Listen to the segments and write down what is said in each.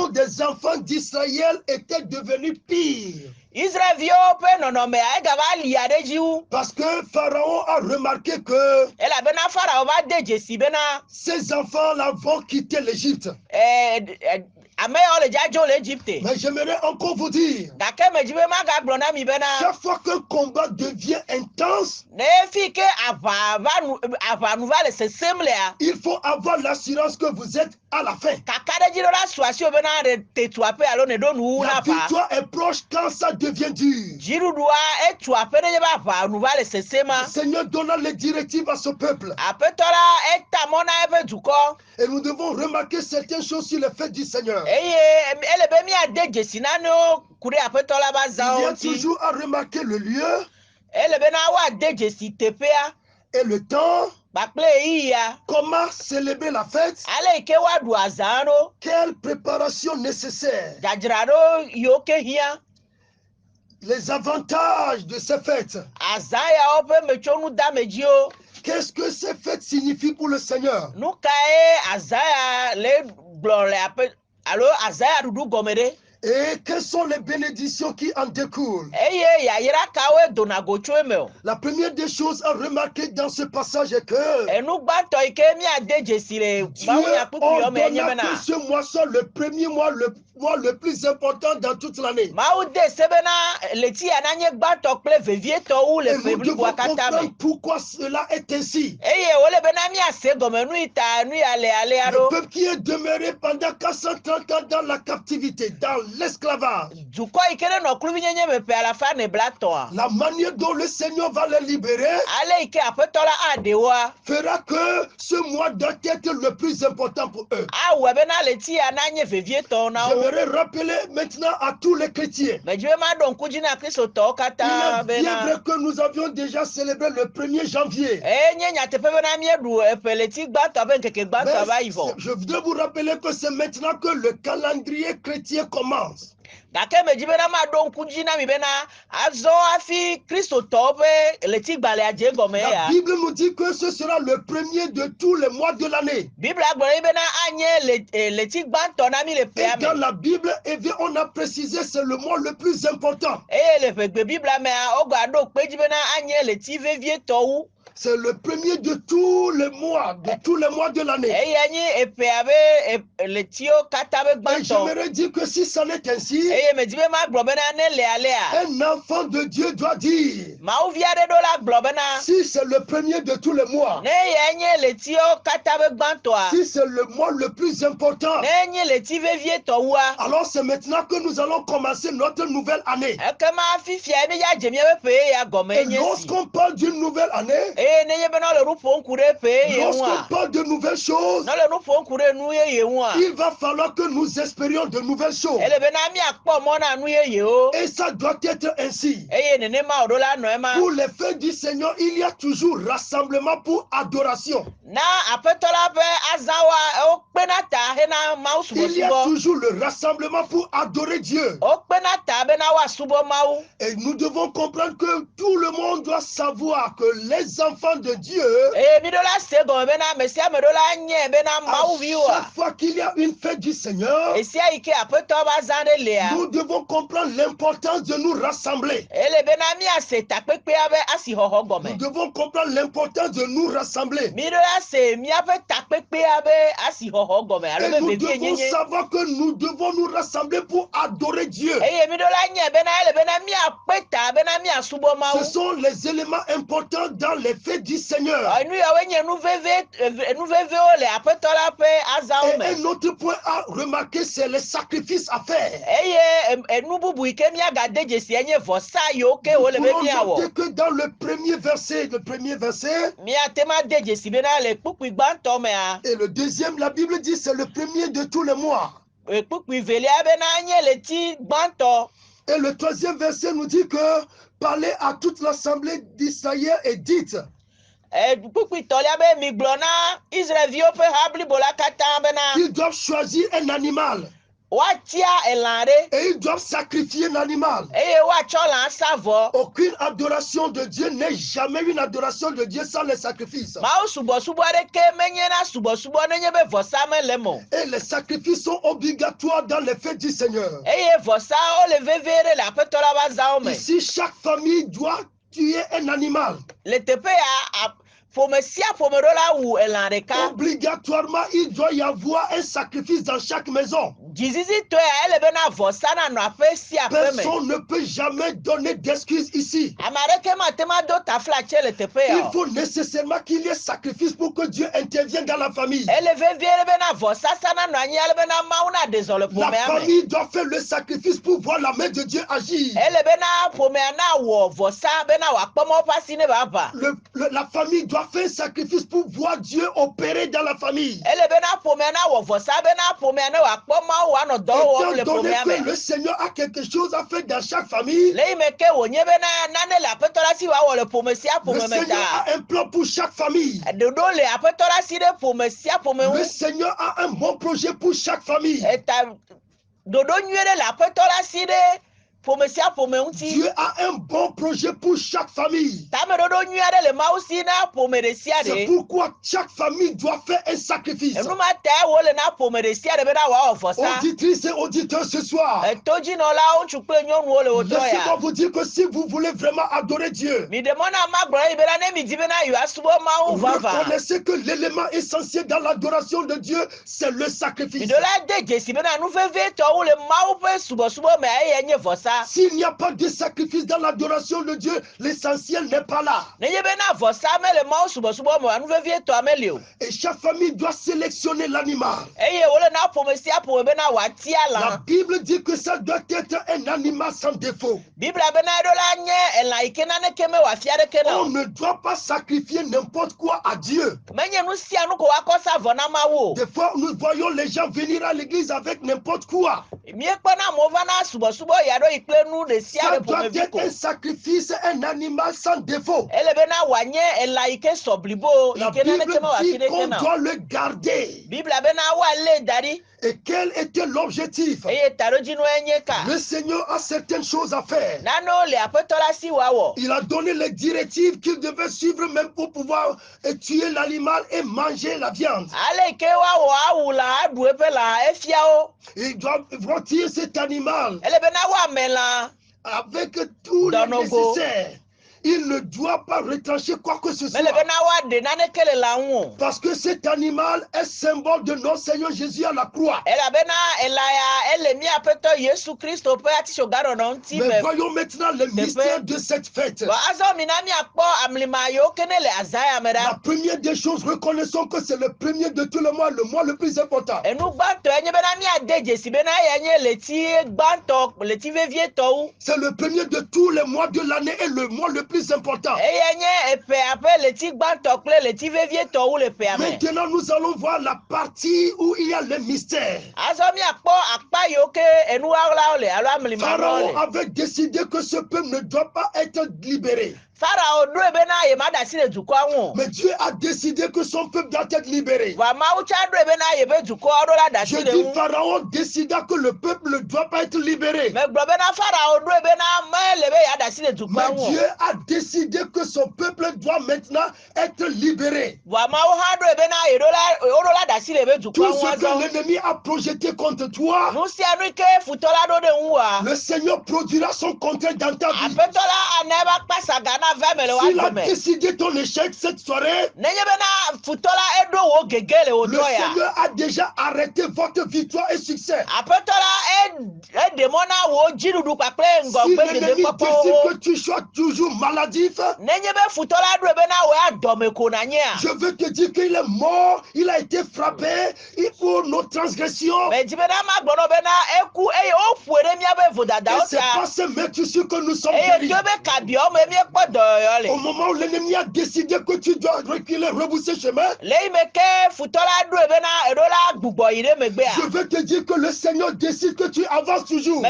comportement des enfants d'Israël était devenu pire. Parce que Pharaon a remarqué que ces enfants-là vont quitter l'Égypte. Mais j'aimerais encore vous dire, chaque fois qu'un combat devient intense, il faut avoir l'assurance que vous êtes à la fin. La victoire est proche quand ça devient dur. Le Seigneur donna les directives à ce peuple. Et nous devons remarquer certaines choses sur le fait du Seigneur. Il y a toujours à remarquer le lieu et le temps. Comment célébrer la fête? Quelle préparation nécessaire? Les avantages de ces fêtes. Qu'est-ce que ces fêtes signifient pour le Seigneur? Et quelles sont les bénédictions qui en découlent? La première des choses à remarquer dans ce passage est que Dieu ordonna que ce mois soit le premier mois, le plus important dans toute l'année. Et nous devons comprendre pourquoi cela est ainsi. Le peuple qui est demeuré pendant 430 ans dans la captivité, dans l'esclavage, la manière dont le Seigneur va les libérer fera que ce mois doit être le plus important pour eux. J'aimerais rappeler maintenant à tous les chrétiens. Il est bien vrai que nous avions déjà célébré le 1er janvier. Mais je voudrais vous rappeler que c'est maintenant que le calendrier chrétien commence. La Bible nous dit que ce sera le premier de tous les mois de l'année. Et dans la Bible, on a précisé c'est le mois le plus important. C'est le premier de tous les mois de l'année. Et j'aimerais dire que si ça n'est ainsi, un enfant de Dieu doit dire, si c'est le premier de tous les mois, si c'est le mois le plus important, alors c'est maintenant que nous allons commencer notre nouvelle année. Et lorsqu'on parle d'une nouvelle année, lorsqu'on parle de nouvelles choses, il va falloir que nous espérions de nouvelles choses. Et ça doit être ainsi. Pour les fêtes du Seigneur, il y a toujours rassemblement pour adoration. Il y a toujours le rassemblement pour adorer Dieu. Et nous devons comprendre que tout le monde doit savoir que les enfants de Dieu, chaque fois qu'il y a une fête du Seigneur, nous devons comprendre l'importance de nous rassembler. Nous devons comprendre l'importance de nous rassembler. Et nous devons savoir que nous devons nous rassembler pour adorer Dieu. Ce sont les éléments importants dans les fêtes du Seigneur. Et un autre point à remarquer, c'est les sacrifices à faire. Nous pouvons noter que dans le premier verset, et le deuxième, la Bible dit c'est le premier de tous les mois. Et le troisième verset nous dit que parlez à toute l'assemblée d'Israël et dites, ils doivent choisir un animal. Et ils doivent sacrifier un animal. Aucune adoration de Dieu n'est jamais une adoration de Dieu sans les sacrifices. Et les sacrifices sont obligatoires dans les fêtes du Seigneur. Ici, chaque famille doit tuer un animal. Obligatoirement, il doit y avoir un sacrifice dans chaque maison. Personne ne peut jamais donner d'excuses ici. Il faut nécessairement qu'il y ait sacrifice pour que Dieu intervienne dans la famille. La famille doit faire le sacrifice pour voir la main de Dieu agir. La famille doit faire un sacrifice pour voir Dieu opérer dans la famille. Étant donné que le Seigneur a quelque chose à faire dans chaque famille, le Seigneur a un plan pour chaque famille. Le Seigneur a un bon projet pour chaque famille. Dieu a un bon projet pour chaque famille. C'est pourquoi chaque famille doit faire un sacrifice. Auditrices et auditeurs ce soir, laissez-moi vous dire que si vous voulez vraiment adorer Dieu, reconnaissez que l'élément essentiel dans l'adoration de Dieu, c'est le sacrifice. S'il n'y a pas de sacrifice dans l'adoration de Dieu, l'essentiel n'est pas là. Et chaque famille doit sélectionner l'animal. La Bible dit que ça doit être un animal sans défaut. On ne doit pas sacrifier n'importe quoi à Dieu. Des fois, nous voyons les gens venir à l'église avec n'importe quoi. Ça doit être un sacrifice, un animal sans défaut. La Bible dit qu'on doit le garder. Et quel était l'objectif? Le Seigneur a certaines choses à faire. Il a donné les directives qu'il devait suivre même pour pouvoir tuer l'animal et manger la viande. Il doit rôtir cet animal avec tout le nécessaire. Il ne doit pas retrancher quoi que ce soit. Parce que cet animal est symbole de notre Seigneur Jésus à la croix. Mais voyons maintenant le mystère de cette fête. La première des choses, reconnaissons que c'est le premier de tout le mois le plus important. C'est le premier de tous les mois de l'année et le mois le plus important. Maintenant, nous allons voir la partie où il y a le mystère. Pharaon avait décidé que ce peuple ne doit pas être libéré. Mais Dieu a décidé que son peuple doit être libéré. Je dis Pharaon décida que le peuple ne doit pas être libéré. Mais Dieu a décidé que son peuple doit maintenant être libéré. Tout ce que l'ennemi a projeté contre toi, le Seigneur produira son contraire dans ta vie. S'il a décidé ton échec cette soirée, le Seigneur a déjà arrêté votre victoire et succès. Si l'ennemi décide que tu sois toujours maladif, je veux te dire qu'il est mort, il a été frappé pour nos transgressions. c'est pas ce métier que nous sommes guéris. Au moment où l'ennemi a décidé que tu dois reculer, rebousser chemin, je veux te dire que le Seigneur décide que tu avances toujours.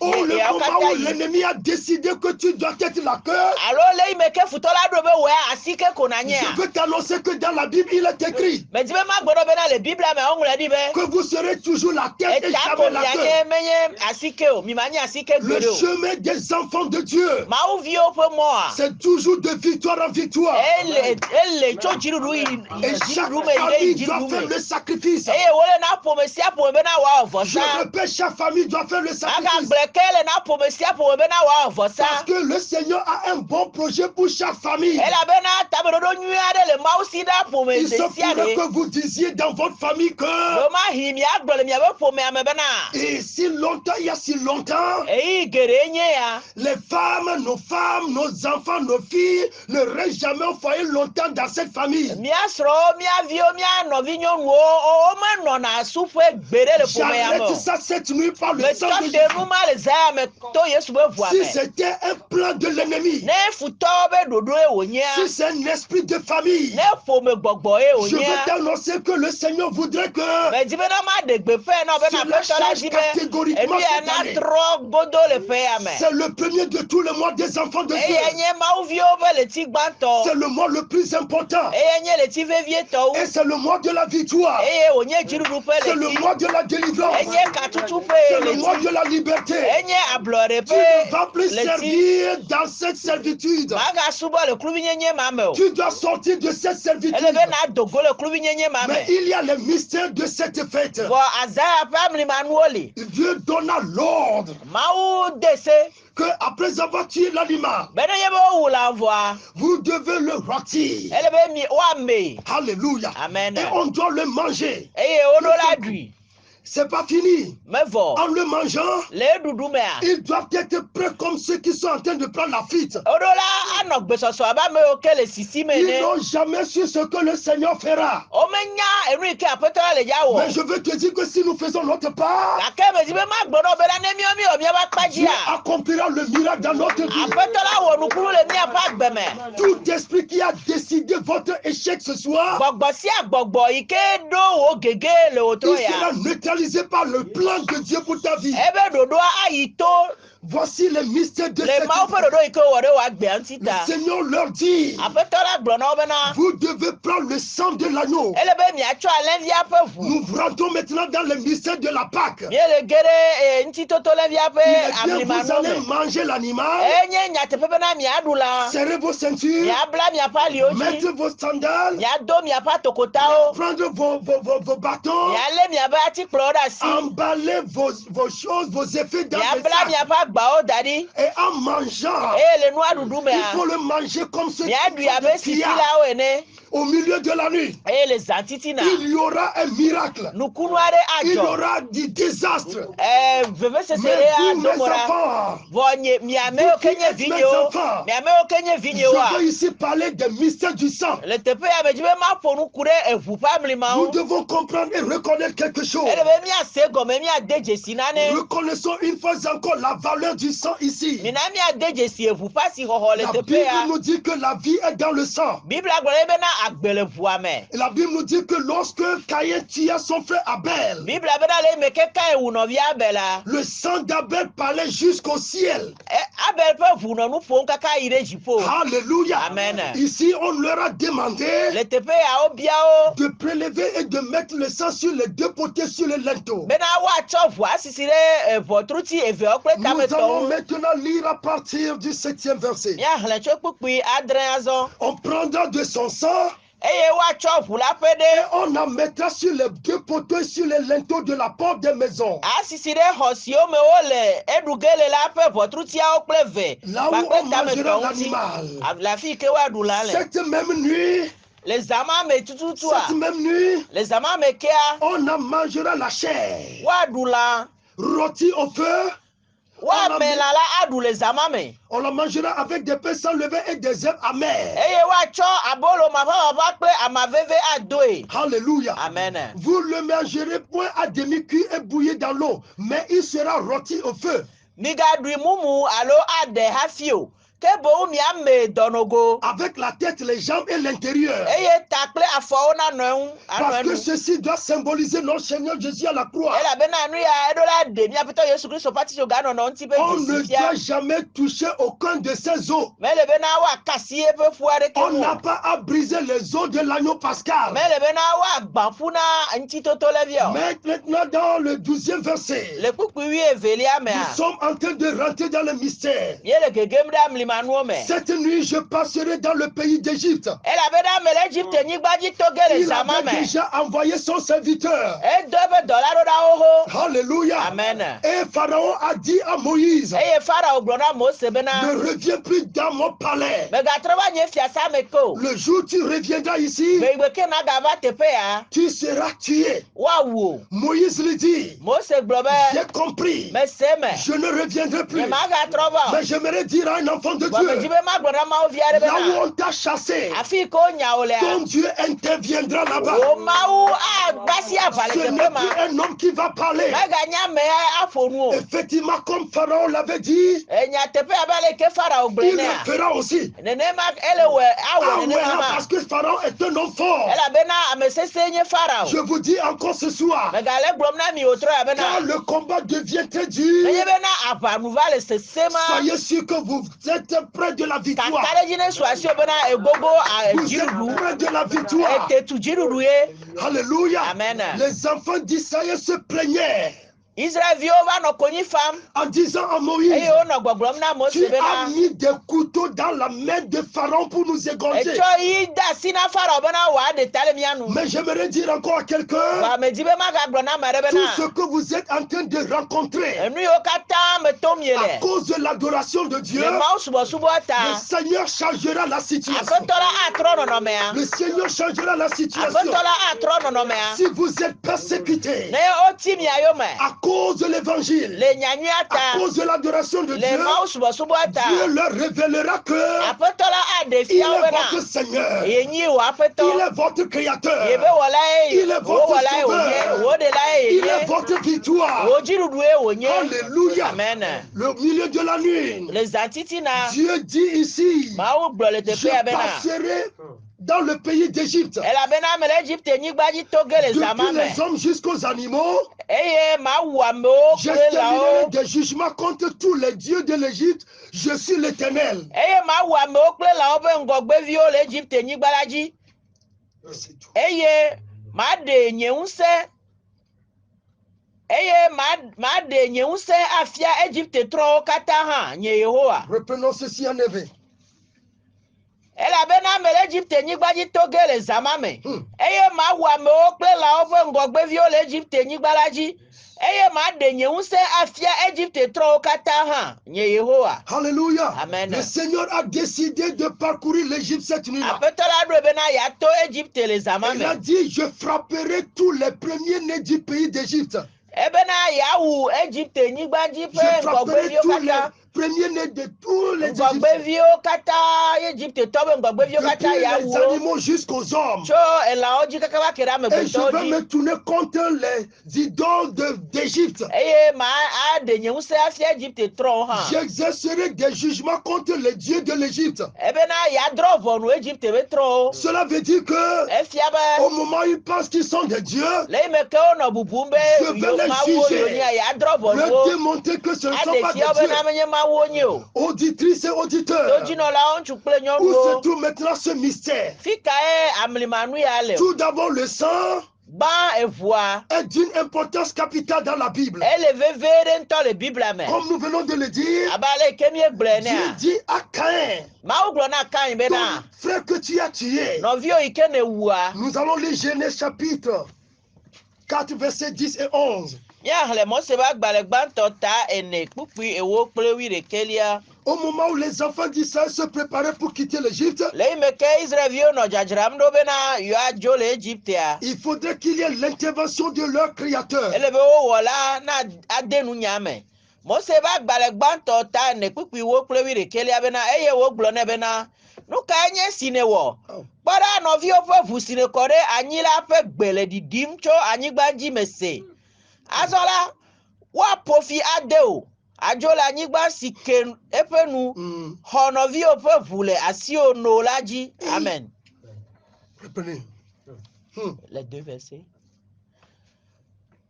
Ou le moment où l'ennemi a décidé que tu dois être la queue, je veux t'annoncer que dans la Bible il est écrit que vous serez toujours la tête et jamais la queue. Le chemin des enfants de Dieu, c'est toujours de victoire en victoire. Et chaque famille doit faire le sacrifice. Je répète, chaque famille doit faire le sacrifice. Parce que le Seigneur a un bon projet pour chaque famille. Il se pourrait que vous disiez dans votre famille que et si longtemps, il y a si longtemps, les femmes, nos enfants, nos filles ne restent jamais au foyer longtemps dans cette famille. J'arrête ça cette nuit par le sang de Jésus. Si c'était un plan de l'ennemi, si c'est un esprit de famille, je veux t'annoncer que le Seigneur voudrait que cela change catégoriquement cette année. C'est le premier de tous les mois des enfants de Dieu. C'est le mois le plus important. Et c'est le mois de la victoire. C'est le mois de la délivrance. C'est le mois de la liberté. Tu ne vas plus servir dans cette servitude. Tu dois sortir de cette servitude. Mais il y a le mystère de cette fête. Dieu donna l'ordre que après avoir tué l'animal, vous devez le rôtir. Alléluia. Amen. Et on doit le manger. C'est pas fini. En le mangeant, ils doivent être prêts comme ceux qui sont en train de prendre la fuite. Ils n'ont jamais su ce que le Seigneur fera. Mais je veux te dire que si nous faisons notre part, Dieu accomplira le miracle dans notre vie. Tout esprit qui a décidé votre échec ce soir, il sera neutralisé par le plan de Dieu pour ta vie. Voici le mystère de cette vie. Le Seigneur leur dit, vous devez prendre le sang de l'agneau. Nous rentrons maintenant dans le mystère de la Pâque. Vous allez manger l'animal, serrez vos ceintures, mettez vos sandales, prendre vos bâtons, emballez vos choses, vos effets dans les sacs. Et en mangeant, il faut le manger comme ce qu'il y a au milieu de la nuit. Il y aura un miracle. Il y aura du désastre. Mais vous, mes enfants, je veux ici parler des mystères du sang. Nous devons comprendre et reconnaître quelque chose. Reconnaissons une fois encore la valeur du sang ici. La Bible nous dit que la vie est dans le sang. La Bible nous dit que lorsque Caïn tua son frère Abel, le sang d'Abel parlait jusqu'au ciel. Alléluia. Amen. Ici, on leur a demandé de prélever et de mettre le sang sur les deux poteaux sur les linteaux. Nous allons maintenant lire à partir du 7e verset. On prendra de son sang et on en mettra sur les deux poteaux sur les linteaux de la porte des maisons. Là où on mangera l'animal. Cette même nuit, on en mangera la chair rôtie au feu On la mangera avec des pains sans levain et des herbes amères. Alléluia. Amen. Vous le mangerez point à demi-cuit et bouilli dans l'eau, mais il sera rôti au feu. Avec la tête, les jambes et l'intérieur. Parce que ceci doit symboliser notre Seigneur Jésus à la croix. On ne doit jamais toucher aucun de ces os. On n'a pas à briser les os de l'agneau pascal. Maintenant dans le 12e verset, nous sommes en train de rentrer dans le mystère. Cette nuit, je passerai dans le pays d'Égypte. Il avait déjà envoyé son serviteur. Alléluia. Amen. Et Pharaon a dit à Moïse, ne reviens plus dans mon palais. Le jour où tu reviendras ici, tu seras tué. Moïse lui dit, j'ai compris, je ne reviendrai plus. Mais j'aimerais dire à un enfant de Dieu, là où on t'a chassé, ton Dieu interviendra là-bas. Ce n'est plus un homme qui va parler. Effectivement, comme Pharaon l'avait dit, il le fera aussi. Parce que Pharaon est un homme fort. Je vous dis encore ce soir, quand le combat devient très dur, soyez sûr que vous êtes près de la victoire. Vous êtes près de la victoire. Alléluia. Amen. Les enfants d'Israël se plaignaient en disant à Moïse, tu as mis des couteaux dans la main de Pharaon pour nous égorger. Mais j'aimerais dire encore à quelqu'un, tout ce que vous êtes en train de rencontrer à cause de l'adoration de Dieu, le Seigneur changera la situation. Le Seigneur changera la situation. Si vous êtes persécutés à cause de l'évangile, à cause de l'adoration de Dieu, Dieu leur révélera que il est votre Seigneur, il est votre Créateur, il est votre Sauveur, il est votre victoire. Alléluia. Amen. Le milieu de la nuit, Dieu dit ici, je passerai dans le pays d'Égypte, depuis les hommes jusqu'aux animaux, j'exterminerai des jugements contre tous les dieux de l'Égypte. Je suis l'Éternel. Reprenons ceci en effet. Alléluia. Amen. Le Seigneur a décidé de parcourir l'Égypte cette nuit-là. Il a dit, je frapperai tous les premiers-nés du pays d'Égypte. Je frapperai tous les premiers-nés de tous les Égyptiens. Depuis les animaux jusqu'aux hommes. Et je vais me tourner contre les idoles d'Égypte. J'exercerai des jugements contre les dieux de l'Égypte. Cela veut dire que au moment où ils pensent qu'ils sont des dieux, je vais les juger, leur démontrer que ce ne sont pas des dieux. Auditrices et auditeurs, où se trouve maintenant ce mystère? Tout d'abord, le sang est d'une importance capitale dans la Bible. Comme nous venons de le dire, Dieu dit à Caïn, ton frère que tu as tué. Nous allons lire Genèse chapitre 4, versets 10 et 11. Au moment où les enfants d'Israël se préparaient pour quitter l'Égypte, il faudrait qu'il y ait l'intervention de leur Créateur. Mose va gbalagbanto ta ne kpukpi wo kple wi ɖekeli abena eye wo gblɔ ne bena nu ka nye si ne wɔ kpɔɖa nɔviwo ƒe ʋu si ne kɔ ɖe anyi la ƒe gbe le ɖiɖim tso anyigba dzi me se azɔ la woaƒo fi ade o adzo le anyigba si ke eƒe nu xɔ nɔviwo ƒe ʋu le asiwo no la dzi amen. Les deux versets.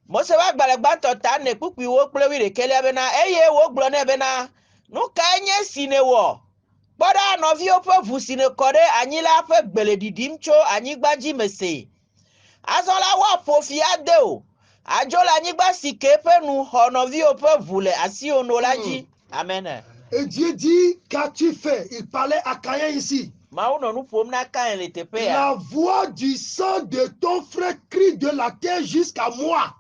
Mose va gbalagbanto ta ne kpukpi wo kple wi ɖekeli bena eye wo gblɔ ne bena nu ka nye si ne wɔ kpɔɖa nɔviwo ƒe ʋu si ne kɔ ɖe anyi la ƒe gbe le ɖiɖim tso anyigba dzi me se azɔ la woaƒo fi ade o adzo le anyigba si ke eƒe nu xɔ nɔviwo ƒe ʋu le asiwo no la dzi amen. Et Dieu dit qu'as-tu fait? Il parlait à Caïn ici. La voix du sang de ton frère crie de la terre jusqu'à moi.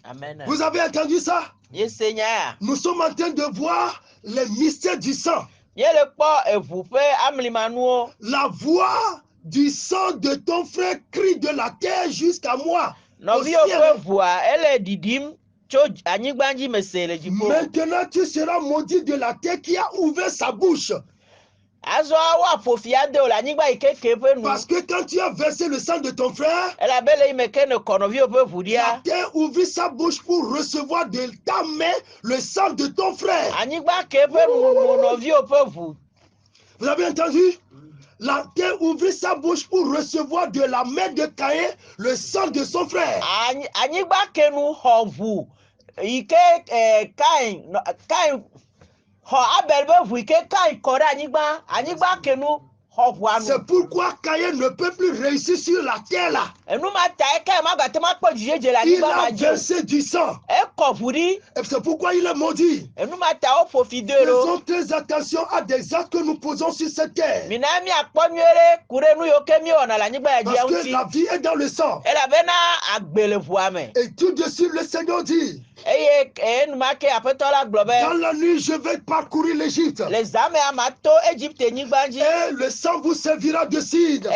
Amen. Vous avez entendu ça? Yes, Seigneur. Nous sommes en train de voir les mystères du sang. La voix du sang de ton frère crie de la terre jusqu'à moi. Maintenant tu seras maudit de la terre qui a ouvert sa bouche. Parce que quand tu as versé le sang de ton frère, la terre ouvrit sa bouche pour recevoir de ta main le sang de ton frère. Vous avez entendu? La terre ouvrit sa bouche pour recevoir de la main de Caïn le sang de son frère. C'est pourquoi Caïn ne peut plus réussir sur la terre là. Il a versé du sang. Et c'est pourquoi il est maudit. Faisons très attention à des actes que nous posons sur cette terre. Parce que la vie est dans le sang. Et tout de suite le Seigneur dit, dans la nuit, je vais parcourir l'Égypte. Et le sang vous servira de cidre.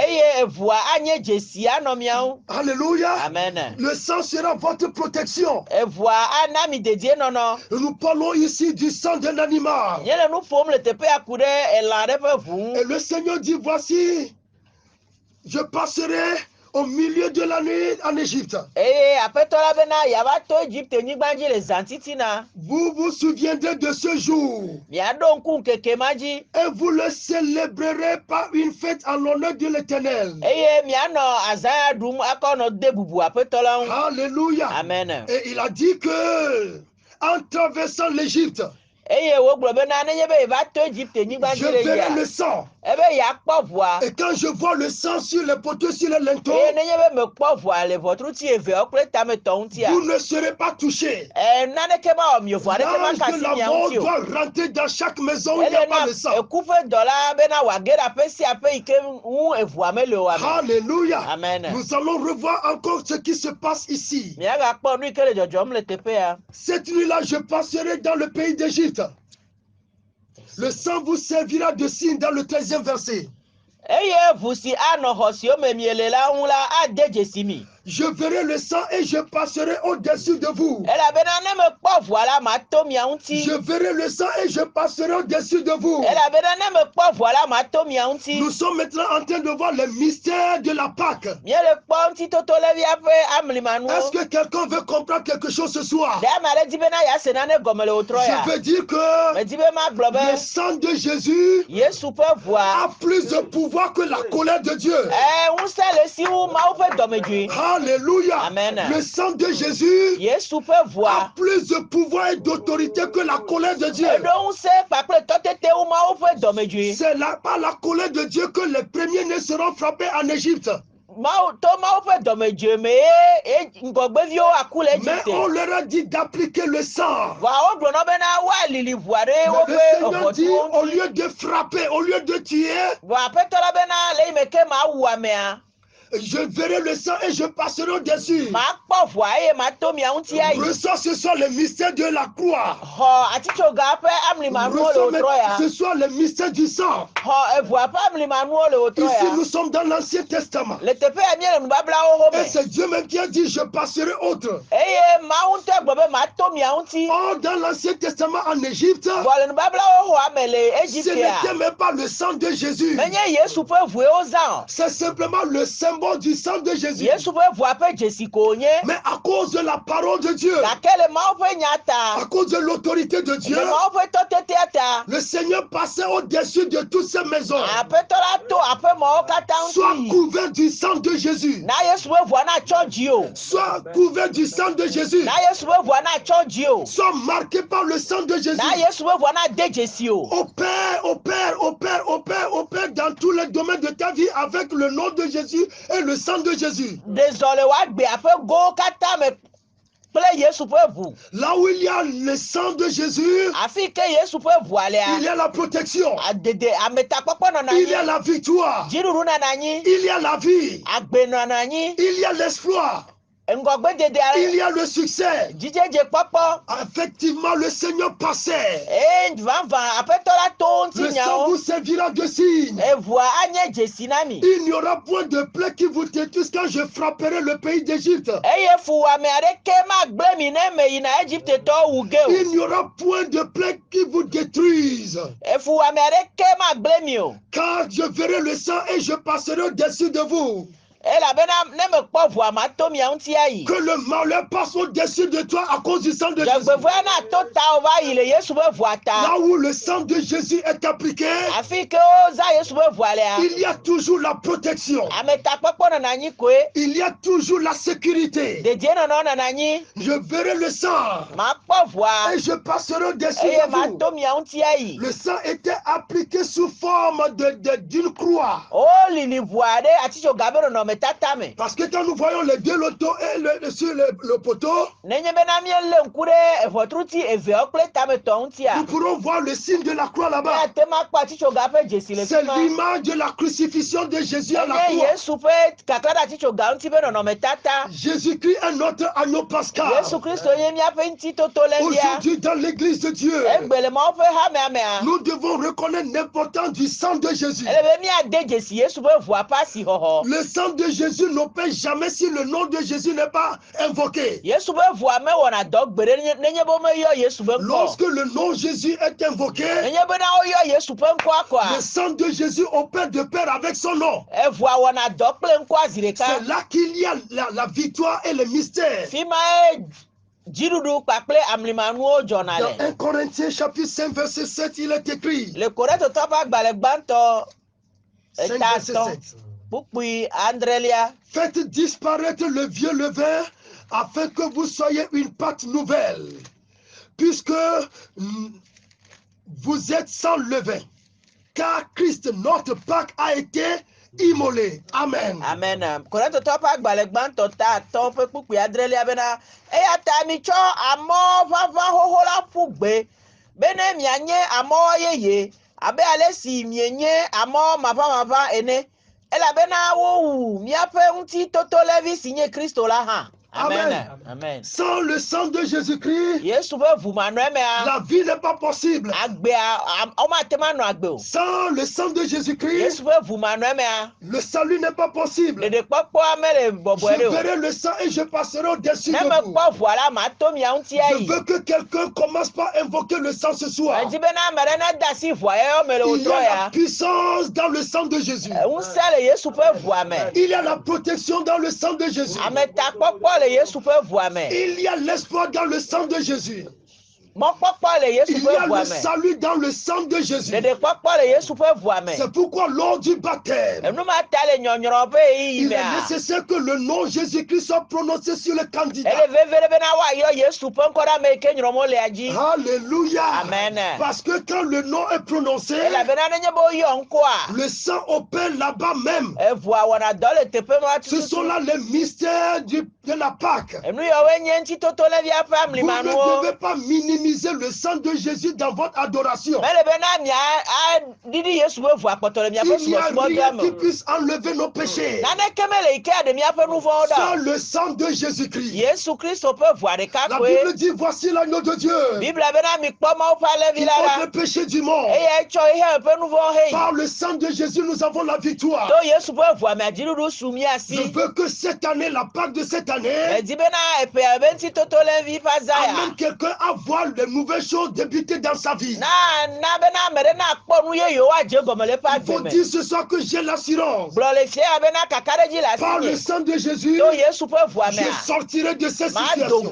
Alléluia. Amen. Le sang sera votre protection. Nous parlons ici du sang d'un animal. Et le Seigneur dit, voici, je passerai au milieu de la nuit en Égypte. Vous vous souviendrez de ce jour. Et vous le célébrerez par une fête en l'honneur de l'Éternel. Alléluia. Amen. Et il a dit que en traversant l'Égypte, je verrai le sang. Et quand je vois le sang sur les poteaux, sur les linteaux, vous ne serez pas touchés. L'ange de la mort doit rentrer dans chaque maison où il n'y a pas le sang. Alléluia. Amen. Nous allons revoir encore ce qui se passe ici. Cette nuit-là, je passerai dans le pays d'Égypte. Le sang vous servira de signe dans le 13e verset. Je verrai le sang et je passerai au-dessus de vous. Je verrai le sang et je passerai au-dessus de vous. Nous sommes maintenant en train de voir le mystère de la Pâque. Est-ce que quelqu'un veut comprendre quelque chose ce soir? Je veux dire que le sang de Jésus a plus de pouvoir que la colère de Dieu. Alléluia. Amen. Le sang de Jésus a plus de pouvoir et d'autorité que la colère de Dieu. C'est par la colère de Dieu que les premiers-nés seront frappés en Égypte. Mais on leur a dit d'appliquer le sang. Mais le Seigneur dit, au lieu de frapper, au lieu de tuer, je verrai le sang et je passerai au-dessus. Ressens ce soir le mystère de la croix. Ressens ce soir le mystère du sang. Ici nous sommes dans l'Ancien Testament. Et c'est Dieu même qui a dit, je passerai autre. Or, dans l'Ancien Testament en Égypte, ce n'était même pas le sang de Jésus. C'est simplement le symbole du sang de Jésus. Mais à cause de la parole de Dieu, à cause de l'autorité de Dieu, le Seigneur passait au-dessus de toutes ces maisons. Soit couvert du sang de Jésus. Soit couvert du sang de Jésus. Soit marqué par le sang de Jésus. Opère dans tous les domaines de ta vie avec le nom de Jésus et le sang de Jésus. Là où il y a le sang de Jésus, il y a la protection, il y a la victoire, il y a la vie, il y a l'espoir, il y a le succès. Effectivement, le Seigneur passait. Le sang vous servira de signe. Il n'y aura point de plaie qui vous détruise quand je frapperai le pays d'Égypte. Il n'y aura point de plaie qui vous détruise. Car je verrai le sang et je passerai au-dessus de vous. Que le malheur passe au-dessus de toi à cause du sang de Jésus. Là où le sang de Jésus est appliqué, il y a toujours la protection. Il y a toujours la sécurité. Je verrai le sang et je passerai au-dessus de vous. Le sang était appliqué sous forme d'une croix. Parce que quand nous voyons les deux lotos et sur le poteau, nous pourrons voir le signe de la croix là-bas. C'est l'image de la crucifixion de Jésus à la croix. Jésus-Christ est notre agneau pascal. Aujourd'hui, dans l'église de Dieu, nous devons reconnaître l'importance du sang de Jésus. Le sang de Jésus n'opère jamais si le nom de Jésus n'est pas invoqué. Lorsque le nom de Jésus est invoqué, le sang de Jésus opère de pair avec son nom. C'est là qu'il y a la victoire et le mystère. Dans 1 Corinthiens chapitre 5 verset 7, il est écrit. 5 verset 7. Faites disparaître le vieux levain afin que vous soyez une pâte nouvelle, puisque vous êtes sans levain, car Christ notre Pâque a été immolé. Amen. Amen. Amen. Amen. Sans le sang de Jésus-Christ, la vie n'est pas possible. Sans le sang de Jésus-Christ, le salut n'est pas possible. Je verrai le sang et je passerai au-dessus de vous. Je veux que quelqu'un commence par invoquer le sang ce soir. Il y a la puissance dans le sang de Jésus. Il y a la protection dans le sang de Jésus. Il y a l'espoir dans le sang de Jésus. Il y a le salut dans le sang de Jésus. C'est pourquoi lors du baptême, il est nécessaire que le nom Jésus-Christ soit prononcé sur le candidat. Alléluia. Amen. Parce que quand le nom est prononcé, le sang opère là-bas même. Ce sont là les mystères de la Pâque. Vous ne devez pas minimiser le sang de Jésus dans votre adoration. Il n'y a rien qui puisse enlever nos péchés. Sans le sang de Jésus-Christ. La Bible dit, voici l'agneau de Dieu. Il ôte le péché du monde. Par le sang de Jésus, nous avons la victoire. Je veux que cette année, la Pâque de cette année, années, amène quelqu'un à voir de nouvelles choses débuter dans sa vie. Il faut dire ce soir que j'ai l'assurance. Par le sang de Jésus, je sortirai de cette situation.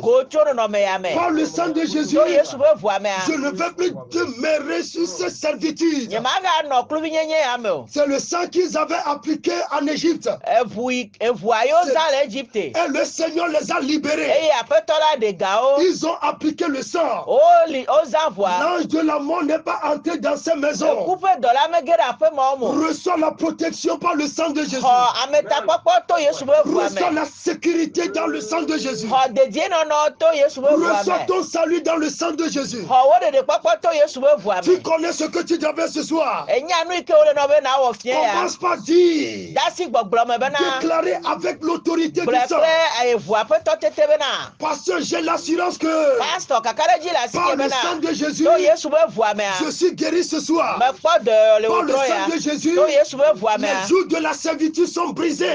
Par le sang de Jésus, je ne veux plus demeurer sur cette servitude. C'est le sang qu'ils avaient appliqué en Égypte. Et le Seigneur les a libérés. Ils ont appliqué le sang. L'ange de la mort n'est pas entré dans ces maisons. Reçois la protection par le sang de Jésus. Reçois la sécurité dans le sang de Jésus. Reçois ton salut dans le sang de Jésus. Tu connais ce que tu devais ce soir. Commence par dire, déclarer avec l'autorité du sang. Parce que j'ai l'assurance que par le sang de Jésus, je suis guéri ce soir. Par le sang de Jésus, les jours de la servitude sont brisés.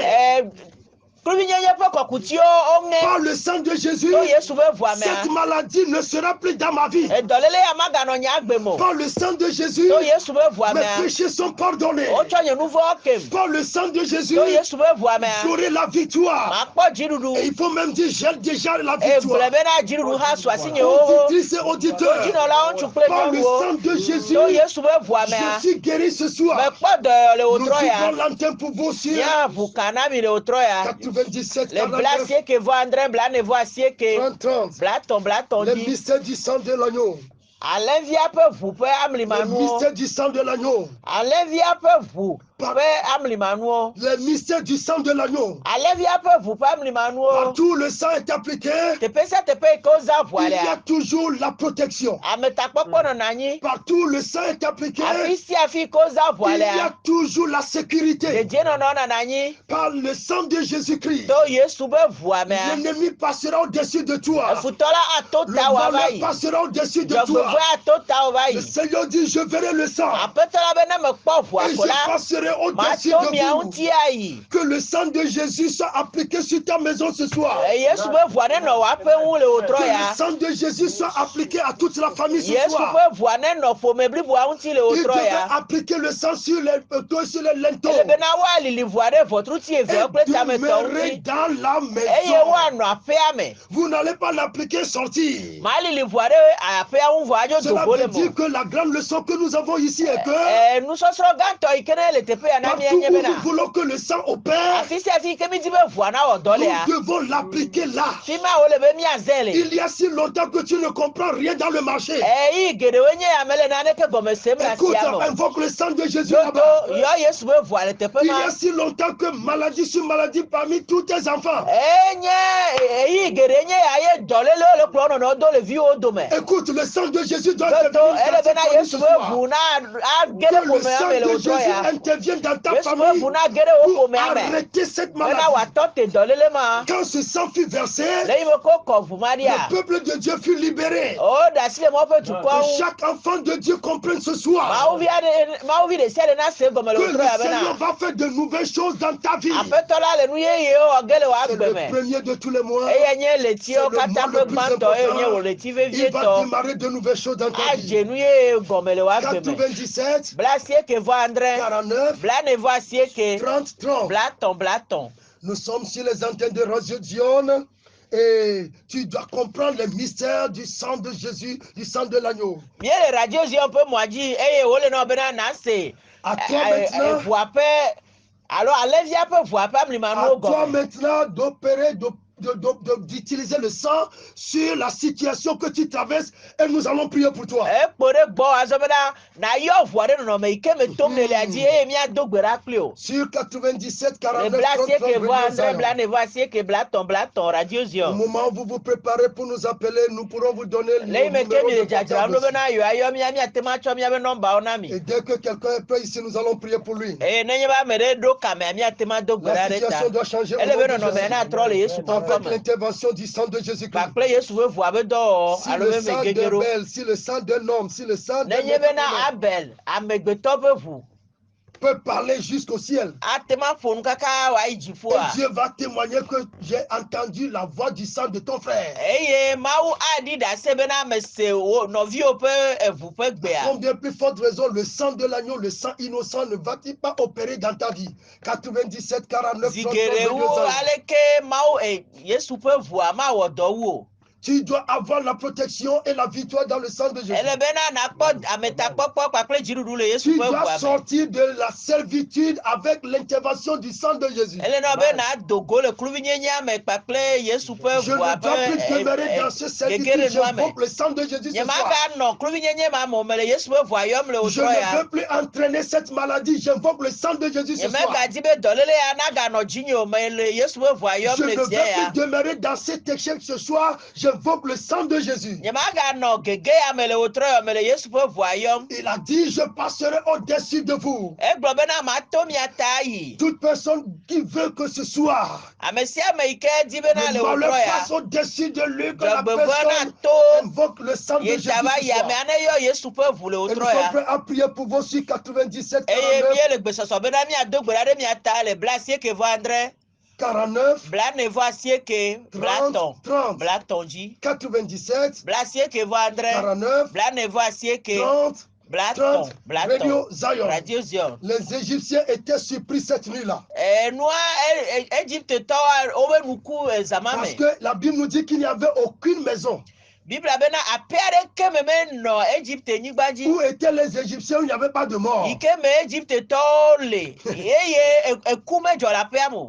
Par le sang de Jésus, cette maladie ne sera plus dans ma vie. Par le sang de Jésus, mes péchés sont pardonnés. Par le sang de Jésus, j'aurai la victoire. Et il faut même dire, j'ai déjà la victoire. Auditrices et auditeurs, par le sang de Jésus, je suis guéri ce soir. Nous vivons l'antenne pour vous sur 97, le blasier que voit André Blane voit que 30, le mystère du sang de l'agneau. Le mystère du sang de l'agneau. Le mystère du sang de l'agneau. Partout le sang est appliqué, il y a toujours la protection. Partout le sang est appliqué, il y a toujours la sécurité. Par le sang de Jésus-Christ, l'ennemi passera au-dessus de toi. Le malheur passera au-dessus de toi. Le Seigneur dit, je verrai le sang. Et je passerai au-dessus de vous. Que le sang de Jésus soit appliqué sur ta maison ce soir. Que le sang de Jésus soit appliqué à toute la famille ce soir. Il devait appliquer le sang sur les linteaux. Et demeurer dans la maison. Vous n'allez pas l'appliquer sortir. Cela veut dire que la grande leçon que nous avons ici est que partout où nous voulons que le sang opère, nous devons l'appliquer là. Il y a si longtemps que tu ne comprends rien dans le marché. Écoute, invoque le sang de Jésus là-bas. Il y a si longtemps que maladie sur maladie parmi tous tes enfants. Écoute, le sang de Jésus doit intervenir que le sang de Jésus intervienne dans ta famille pour arrêter cette maladie. Quand ce sang fut versé, le peuple de Dieu fut libéré. Que chaque enfant de Dieu comprenne ce soir que le Seigneur va faire de nouvelles choses dans ta vie. C'est le premier de tous les mois. C'est le mois le plus important. Il va démarrer de nouvelles choses dans ta vie. 97, 49, 30. Nous sommes sur les antennes de Radio Dion et tu dois comprendre les mystères du sang de Jésus, du sang de l'agneau. À toi maintenant d'opérer, d'utiliser le sang sur la situation que tu traverses et nous allons prier pour toi. Sur 97, 49, 30, au moment où vous vous préparez pour nous appeler, nous pourrons vous donner le numéro de portable. Et dès que quelqu'un est prêt ici, nous allons prier pour lui. La situation doit changer au nom de Jésus. Avec l'intervention du sang de Jésus-Christ. Si le sang d'Abel, si le sang d'un homme, si le sang d'un Abel, peut parler jusqu'au ciel. Et Dieu va témoigner que j'ai entendu la voix du sang de ton frère. Combien plus forte raison le sang de l'agneau, le sang innocent ne va-t-il pas opérer dans ta vie? 97, 49, 33. Tu dois avoir la protection et la victoire dans le sang de Jésus. Tu dois sortir de la servitude avec l'intervention du sang de Jésus. Je ne dois plus demeurer dans ce servitude. J'invoque le sang de Jésus ce soir. Je ne veux plus entraîner cette maladie. J'invoque le sang de Jésus ce soir. Je ne veux plus demeurer dans cet échec ce soir. J'invoque le sang de Jésus. Il a dit, je passerai au-dessus de vous. Toute personne qui veut que ce soit, le malheur passe au-dessus de lui, que la personne invoque le sang de Jésus. Et nous sommes prêts à prier pour vous sur 97, 49, 30, 97, 49, 30, Radio Zion. Les Égyptiens étaient surpris cette nuit-là. Parce que la Bible nous dit qu'il n'y avait aucune maison. Où étaient les Égyptiens où il n'y avait pas de mort?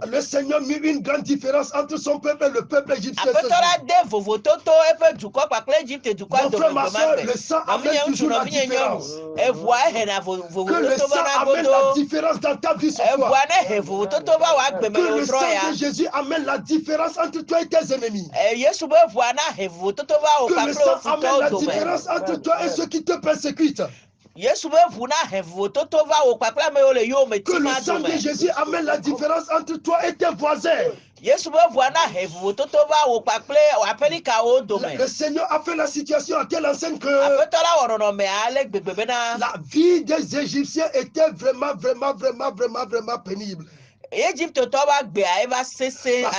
Le Seigneur mit une grande différence entre son peuple et le peuple égyptien. Mon frère, ma soeur, le sang amène toujours la différence. Que le sang amène la différence dans ta vie ce soir. Que le sang de Jésus amène la différence entre toi et tes ennemis. Que le sang amène la différence entre toi et ceux qui te persécutent. Que le sang de Jésus amène la différence entre toi et tes voisins. Le Seigneur a fait la situation à telle enseigne que la vie des Égyptiens était vraiment pénible. Parce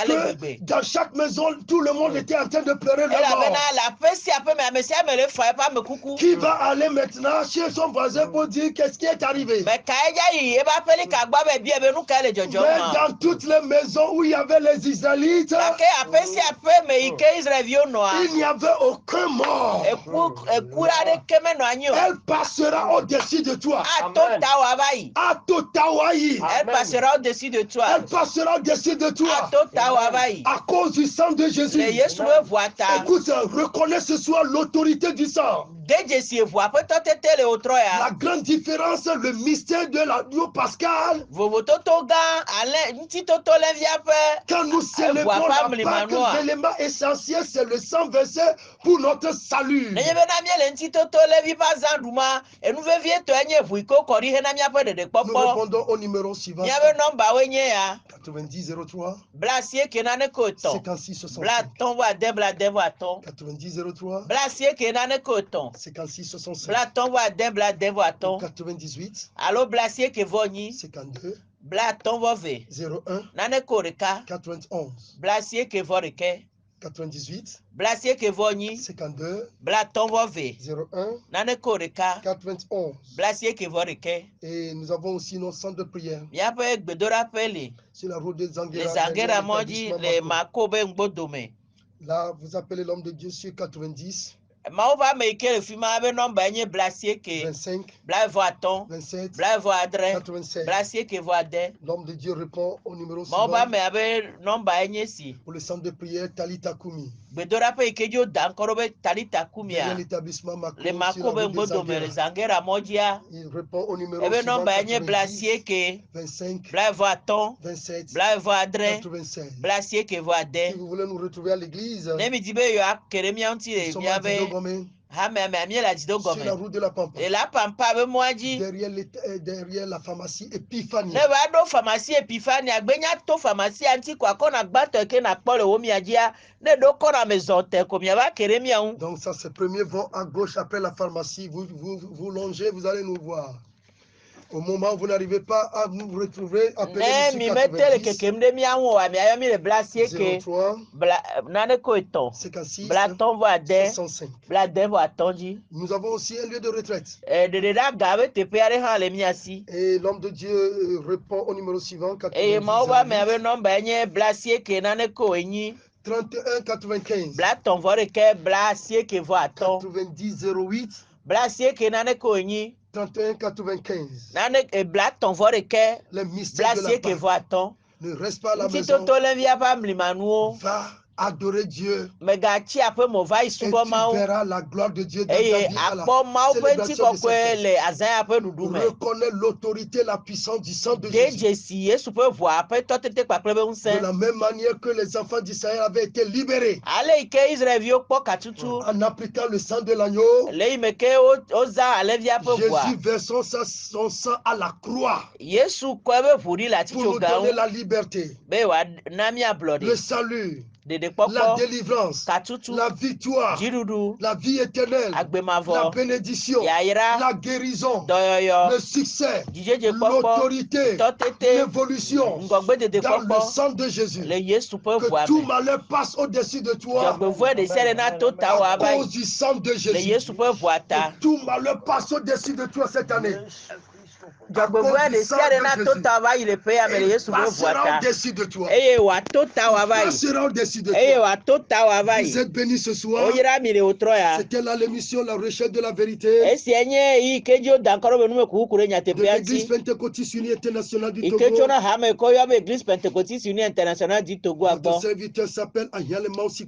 que dans chaque maison, tout le monde était en train de pleurer leur mort. Qui va aller maintenant chez son voisin pour dire qu'est-ce qui est arrivé? Mais dans toutes les maisons où il y avait les Israélites, il n'y avait aucun mort. Elle passera au-dessus de toi. Elle passera au-dessus de toi. Elle passera au-dessus de toi. À cause du sang de Jésus. Écoute, reconnais ce soir l'autorité du sang. La grande différence, le mystère de l'agneau pascal. Quand nous célébrons la Pâque, l'élément essentiel, c'est le sang versé pour notre salut. Nous répondons au numéro suivant. 90 03 56 66 90 03 56 67 98 52 01 91 98 52 01 91. Et nous avons aussi nos centres de prière. Sur la route de Zanguera. Là, vous appelez l'homme de Dieu sur 90 25 27 87. L'homme de Dieu répond au numéro suivant. Pour le centre de prière Talita Kumi. Derrière l'établissement Mako, il répond au numéro suivant 90 25 27 96. Si vous voulez nous retrouver à l'église, sur la route de la Pampa, derrière la pharmacie Epiphanie. Donc ça, c'est premier vent à gauche après la pharmacie. Vous longez, vous allez nous voir. Au moment où vous n'arrivez pas à nous retrouver, appelez-nous sur 90 03 56 65. Nous avons aussi un lieu de retraite. Et l'homme de Dieu répond au numéro suivant 90 31 95 90 08 31 95. Le mystère de la Pâque. Ne reste pas à la maison. Va adorer Dieu. Et tu verras la gloire de Dieu dans ta vie à la célébration de cette fête. Reconnais l'autorité, la puissance du sang de Jésus. De la même manière que les enfants d'Israël avaient été libérés en appliquant le sang de l'agneau, Jésus versant son sang à la croix pour nous donner la liberté, le salut, la délivrance, la victoire, la vie éternelle, la bénédiction, la guérison, le succès, l'autorité, l'évolution dans le sang de Jésus. Que tout malheur passe au-dessus de toi à cause du sang de Jésus. Et tout malheur passe au-dessus de toi cette année. À cause du sang de Jésus. Il passera au-dessus de toi. Il passera au-dessus de toi. Vous êtes bénis ce soir. C'était là l'émission La Recherche de la Vérité de l'Église Pentecôtiste Unie Internationale du Togo. Notre serviteur s'appelle Ahialema Kofi.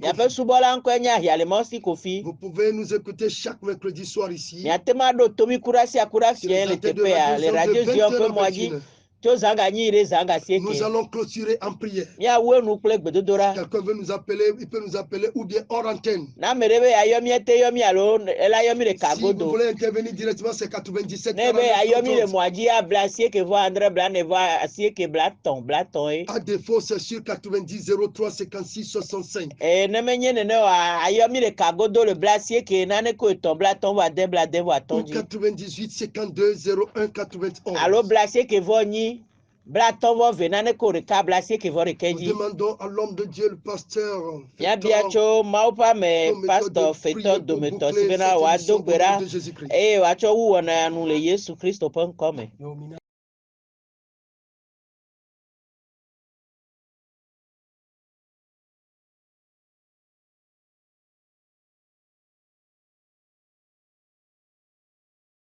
Vous pouvez nous écouter chaque mercredi soir ici. Nous allons clôturer en prière. Quelqu'un veut nous appeler, il peut nous appeler ou bien hors antenne. Si vous voulez intervenir directement, c'est 97 à défaut, c'est sur 90 03 56 65. Ou 98 52 01 91. Nous demandons à l'homme de Dieu, le pasteur, de Jésus-Christ.